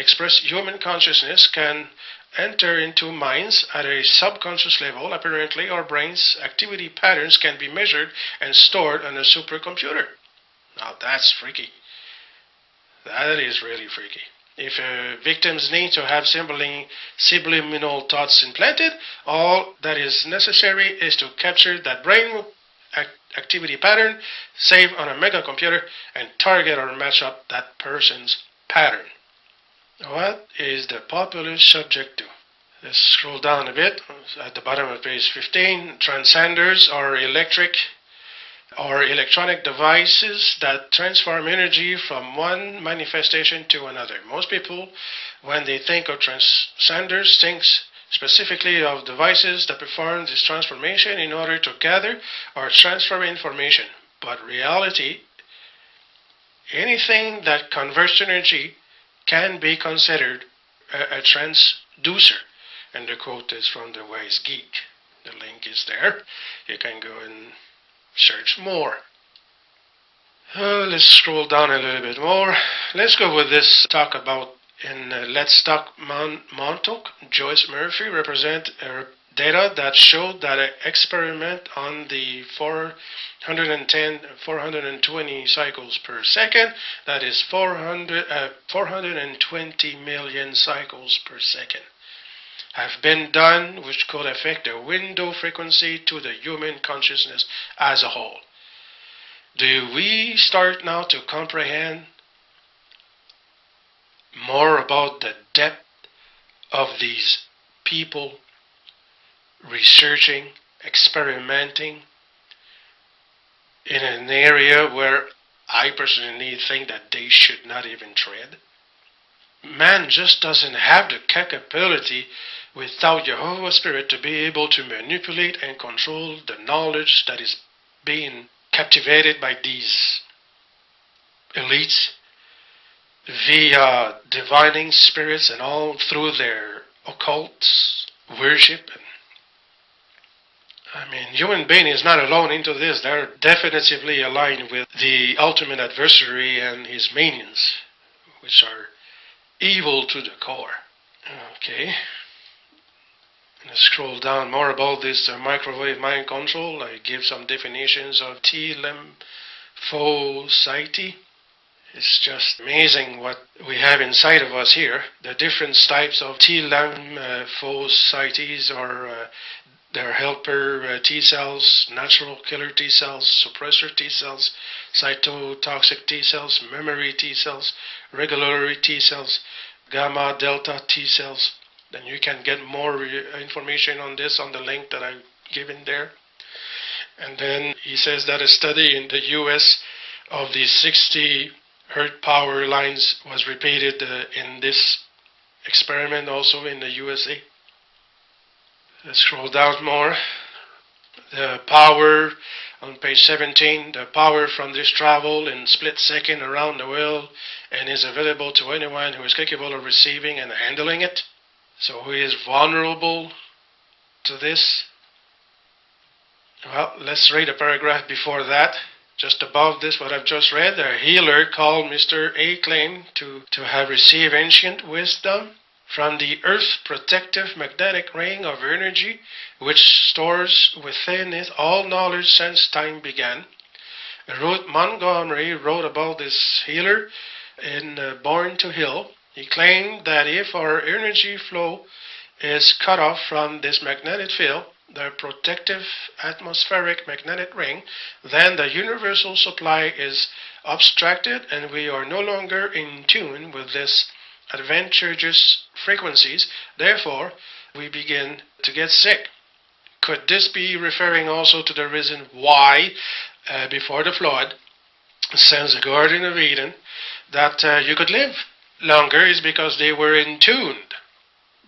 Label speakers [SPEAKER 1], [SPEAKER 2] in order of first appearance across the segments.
[SPEAKER 1] express human consciousness can enter into minds at a subconscious level, apparently our brain's activity patterns can be measured and stored on a supercomputer. Now that's freaky. That is really freaky. If victims need to have subliminal thoughts implanted, all that is necessary is to capture that brain activity pattern, save on a mega computer, and target or match up that person's pattern. What is the populace subject to? Let's scroll down a bit. At the bottom of page 15, transcenders are electronic devices that transform energy from one manifestation to another. Most people, when they think of transcenders, think specifically of devices that perform this transformation in order to gather or transfer information. But reality, anything that converts energy can be considered a transducer. And the quote is from The Wise Geek. The link is there. You can go and search more. Let's scroll down a little bit more. Let's go with this talk about in Let's Talk Montauk. Joyce Murphy represent data that showed that an experiment on the 420 cycles per second, that is 420 million cycles per second, have been done, which could affect the window frequency to the human consciousness as a whole. Do we start now to comprehend more about the depth of these people researching, experimenting in an area where I personally think that they should not even tread? Man just doesn't have the capability without Jehovah's Spirit to be able to manipulate and control the knowledge that is being captivated by these elites via divining spirits and all through their occult worship. Human being is not alone into this. They're definitively aligned with the ultimate adversary and his minions, which are evil to the core. Okay. Let's scroll down more about this microwave mind control. I give some definitions of T lymphocyte. It's just amazing what we have inside of us here. The different types of T lymphocytes are their helper T cells, natural killer T cells, suppressor T cells, cytotoxic T cells, memory T cells, regulatory T cells, gamma delta T cells. Then you can get more information on this on the link that I've given there. And then he says that a study in the US of the 60 Hertz power lines was repeated in this experiment also in the USA. Let's scroll down more. The power on page 17, the power from this travel in split second around the world and is available to anyone who is capable of receiving and handling it. So who is vulnerable to this? Well, let's read a paragraph before that. Just above this, what I've just read, a healer called Mr. A claimed to have received ancient wisdom from the Earth's protective magnetic ring of energy, which stores within it all knowledge since time began. Ruth Montgomery wrote about this healer in Born to Heal. He claimed that if our energy flow is cut off from this magnetic field, the protective atmospheric magnetic ring, then the universal supply is obstructed and we are no longer in tune with this advantageous frequencies. Therefore, we begin to get sick. Could this be referring also to the reason why, before the flood, since the Garden of Eden, that you could live longer is because they were in tune?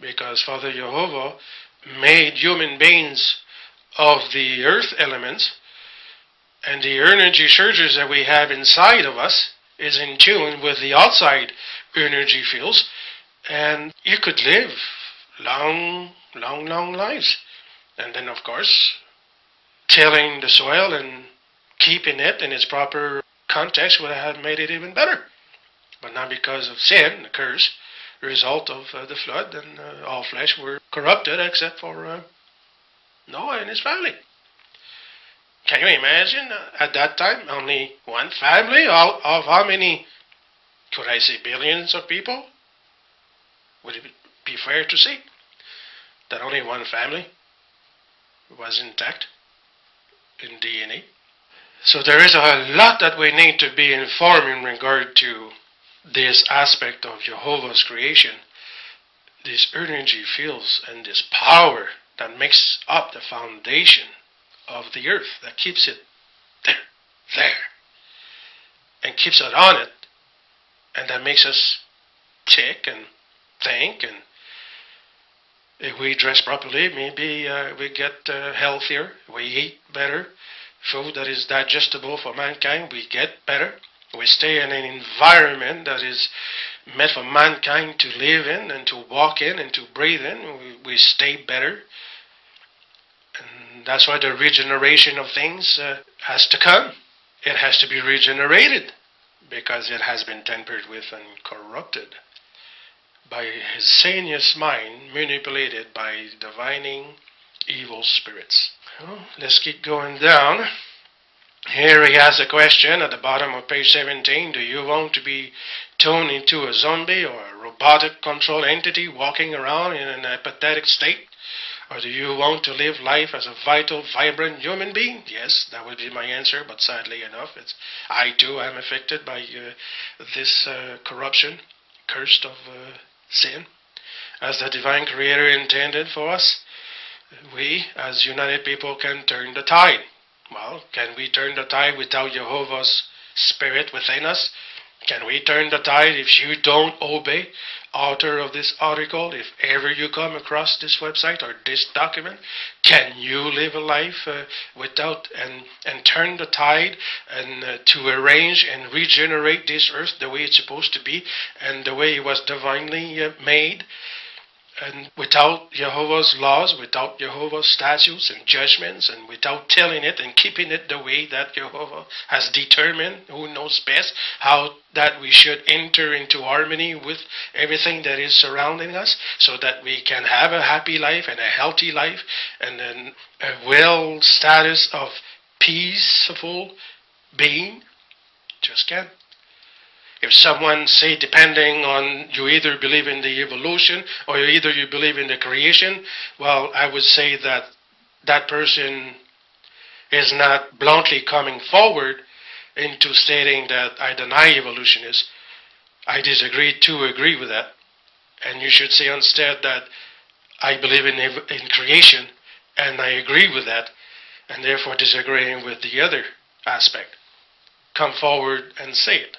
[SPEAKER 1] Because Father Jehovah made human beings of the earth elements, and the energy surges that we have inside of us is in tune with the outside energy fields, and you could live long lives. And then, of course, tilling the soil and keeping it in its proper context would have made it even better. But not because of sin, the curse, result of the flood, and all flesh were corrupted except for Noah and his family. Can you imagine at that time only one family of how many, could I say billions of people? Would it be fair to say that only one family was intact in DNA? So there is a lot that we need to be informed in regard to this aspect of Jehovah's creation, these energy fields and this power that makes up the foundation of the earth, that keeps it there, and keeps it on it, and that makes us tick and think, and if we dress properly, maybe we get healthier, we eat better, food that is digestible for mankind, we get better. We stay in an environment that is meant for mankind to live in and to walk in and to breathe in. We stay better. And that's why the regeneration of things has to come. It has to be regenerated because it has been tampered with and corrupted by his heinous mind, manipulated by divining evil spirits. Well, let's keep going down. Here he has a question at the bottom of page 17. Do you want to be turned into a zombie or a robotic control entity walking around in an apathetic state? Or do you want to live life as a vital, vibrant human being? Yes, that would be my answer, but sadly enough, I too am affected by this corruption, cursed of sin. As the divine creator intended for us, we as united people can turn the tide. Well, can we turn the tide without Jehovah's Spirit within us? Can we turn the tide if you don't obey author of this article? If ever you come across this website or this document, can you live a life without and turn the tide and to arrange and regenerate this earth the way it's supposed to be and the way it was divinely made? And without Jehovah's laws, without Jehovah's statutes and judgments, and without telling it and keeping it the way that Jehovah has determined, who knows best, how that we should enter into harmony with everything that is surrounding us, so that we can have a happy life and a healthy life, and then a well status of peaceful being. Just can't. If someone say, depending on, you either believe in the evolution or either you believe in the creation, well, I would say that that person is not bluntly coming forward into stating that I deny evolutionists. I disagree to agree with that. And you should say instead that I believe in creation and I agree with that, and therefore disagreeing with the other aspect. Come forward and say it.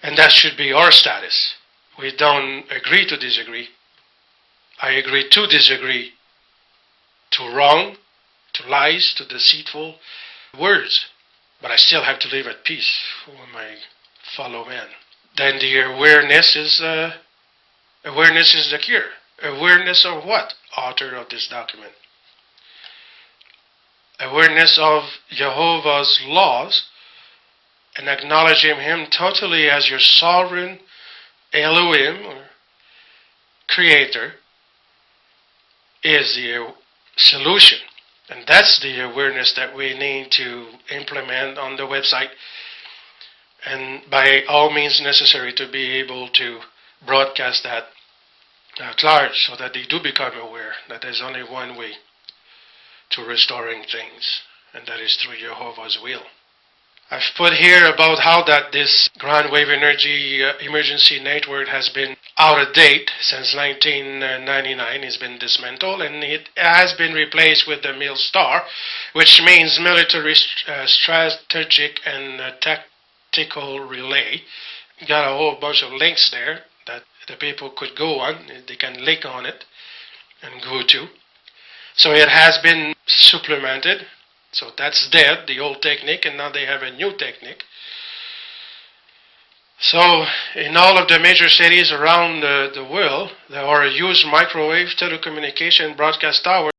[SPEAKER 1] And that should be our status. We don't agree to disagree. I agree to disagree to wrong, to lies, to deceitful words. But I still have to live at peace with my fellow man. Then the awareness is the cure. Awareness of what? Author of this document. Awareness of Jehovah's laws, and acknowledging him totally as your sovereign Elohim, or creator, is the solution. And that's the awareness that we need to implement on the website, and by all means necessary to be able to broadcast that at large, so that they do become aware that there's only one way to restoring things, and that is through Jehovah's will. I've put here about how that this ground wave energy emergency network has been out of date since 1999. It's been dismantled, and it has been replaced with the MIL-STAR, which means Military Strategic and Tactical Relay. Got a whole bunch of links there that the people could go on. They can click on it and go to. So it has been supplemented. So that's dead, the old technique, and now they have a new technique. So in all of the major cities around the world, there are huge microwave telecommunication broadcast towers